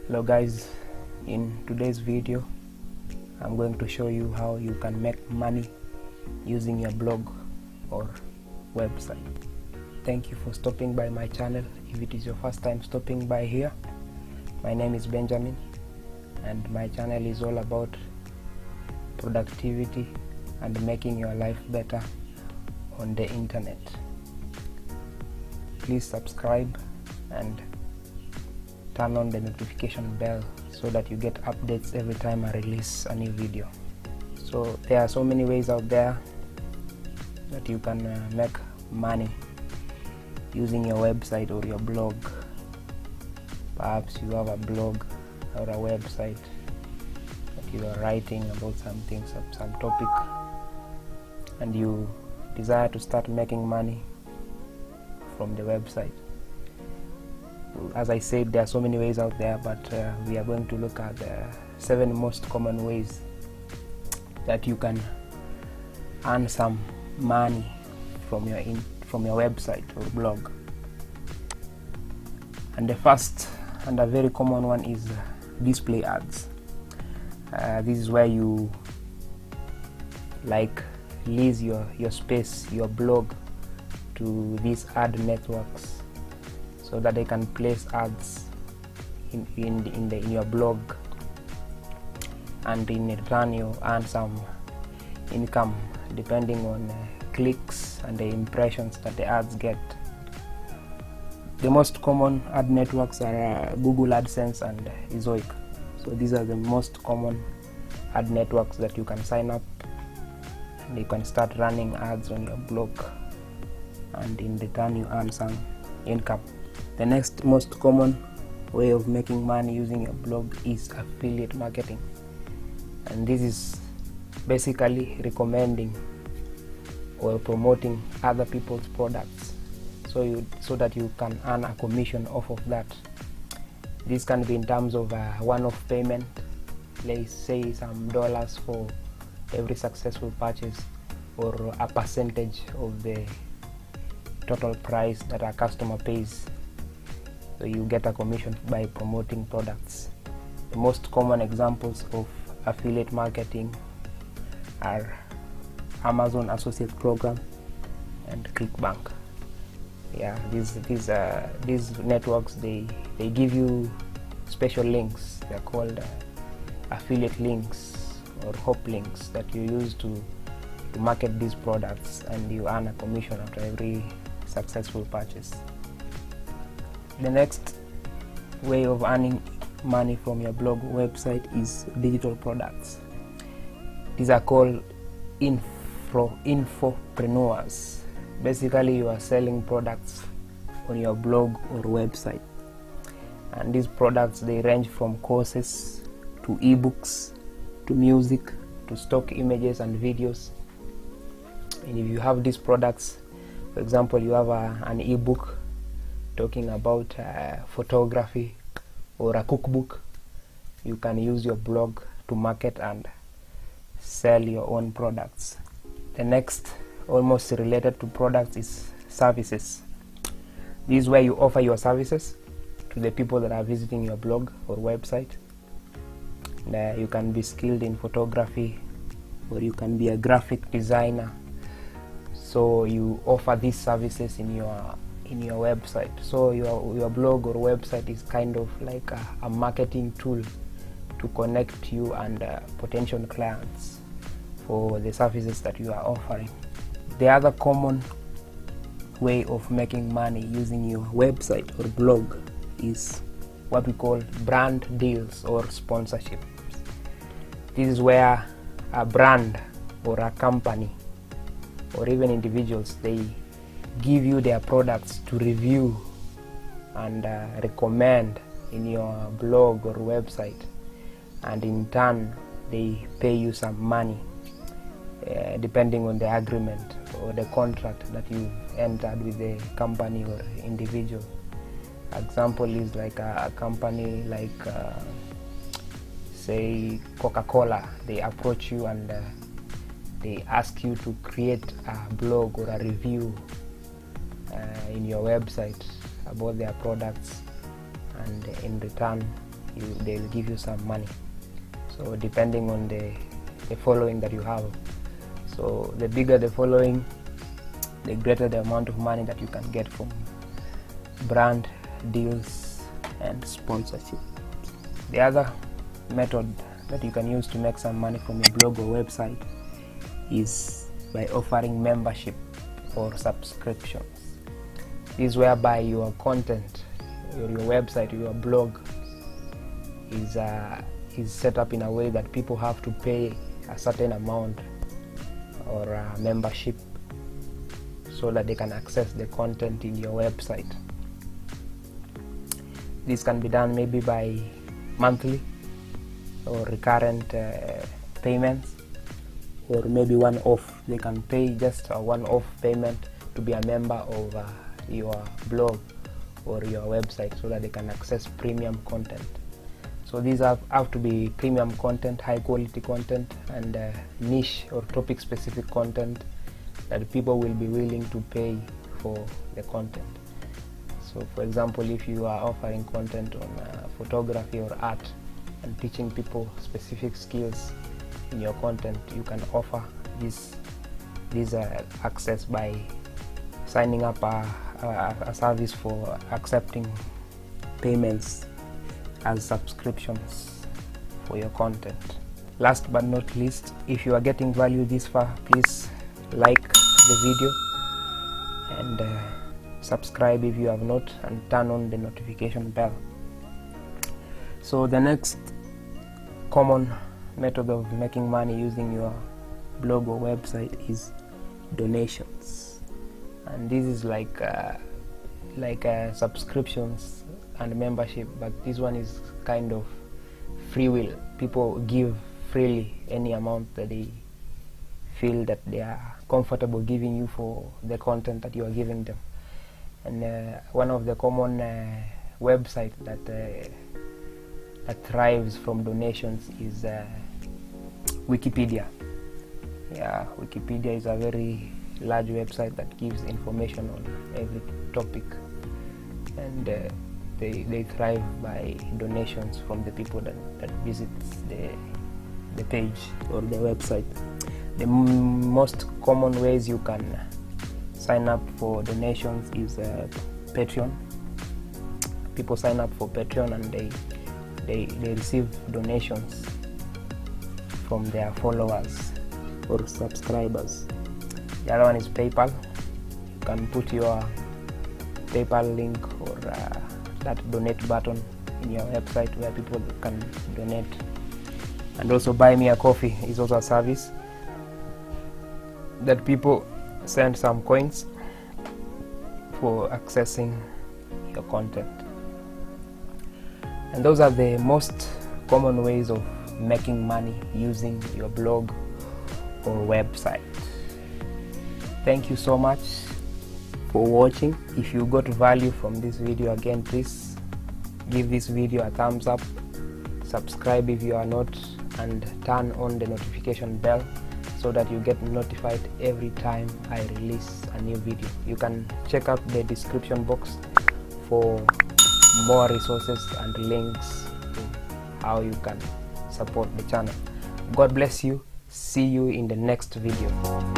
Hello guys, in today's video I'm going to show you how you can make money using your blog or website. Thank you for stopping by my channel. If it is your first time stopping by here, my name is Benjamin and my channel is all about productivity and making your life better on the internet. Please subscribe and turn on the notification bell so that you get updates every time I release a new video. So there are so many ways out there that you can make money using your website or your blog. Perhaps you have a blog or a website that you are writing about something, some topic, and you desire to start making money from the website. As I said, there are so many ways out there, but we are going to look at the 7 most common ways that you can earn some money from your website or blog. And the first and a very common one is display ads. This is where you lease your space, your blog, to these ad networks so that they can place ads in your blog, and in return you earn some income depending on clicks and the impressions that the ads get. The most common ad networks are Google AdSense and Ezoic. So these are the most common ad networks that you can sign up, and you can start running ads on your blog, and in return you earn some income. The next most common way of making money using your blog is affiliate marketing, and this is basically recommending or promoting other people's products so that you can earn a commission off of that. This can be in terms of a one-off payment, let's say some dollars for every successful purchase, or a percentage of the total price that a customer pays. So you get a commission by promoting products. The most common examples of affiliate marketing are Amazon Associate Program and ClickBank. Yeah, these networks, they give you special links. They're called affiliate links or hop links that you use to market these products, and you earn a commission after every successful purchase. The next way of earning money from your blog website is digital products. These are called infopreneurs. Basically, you are selling products on your blog or website, and these products, they range from courses to ebooks to music to stock images and videos. And if you have these products, for example, you have an ebook talking about photography or a cookbook, you can use your blog to market and sell your own products. The next, almost related to products, is services. This is where you offer your services to the people that are visiting your blog or website. You can be skilled in photography, or you can be a graphic designer. So you offer these services in your website. So your blog or website is kind of like a marketing tool to connect you and potential clients for the services that you are offering. The other common way of making money using your website or blog is what we call brand deals or sponsorships. This is where a brand or a company or even individuals, they give you their products to review and recommend in your blog or website, and in turn they pay you some money depending on the agreement or the contract that you entered with the company or individual. Example is like a company like say Coca-Cola. They approach you and they ask you to create a blog or a review in your website about their products, and in return they'll give you some money. So depending on the following that you have. So the bigger the following, the greater the amount of money that you can get from brand deals and sponsorship. The other method that you can use to make some money from your blog or website is by offering membership or subscriptions. This is whereby your content, your website, your blog is set up in a way that people have to pay a certain amount or a membership so that they can access the content in your website. This can be done maybe by monthly or recurrent payments, or maybe one-off. They can pay just a one-off payment to be a member of your blog or your website so that they can access premium content. So these have to be premium content, high quality content, and niche or topic specific content that people will be willing to pay for the content. So for example, if you are offering content on photography or art and teaching people specific skills in your content, you can offer this access by signing up a service for accepting payments as subscriptions for your content. Last but not least, if you are getting value this far, please like the video and subscribe if you have not, and turn on the notification bell. So the next common method of making money using your blog or website is donations, and this is like subscriptions and membership, but this one is kind of free will. People give freely any amount that they feel that they are comfortable giving you for the content that you are giving them. And one of the common websites that thrives from donations is Wikipedia. Yeah, Wikipedia is a very large website that gives information on every topic, and they thrive by donations from the people that visits the page or the website. The most common ways you can sign up for donations is Patreon. People sign up for Patreon and they receive donations from their followers or subscribers. The other one is PayPal. You can put your PayPal link or that donate button in your website where people can donate. And also Buy Me a Coffee is also a service that people send some coins for accessing your content. And those are the most common ways of making money using your blog or website. Thank you so much for watching. If you got value from this video, again, please give this video a thumbs up, subscribe if you are not, and turn on the notification bell so that you get notified every time I release a new video. You can check out the description box for more resources and links to how you can support the channel. God bless you. See you in the next video.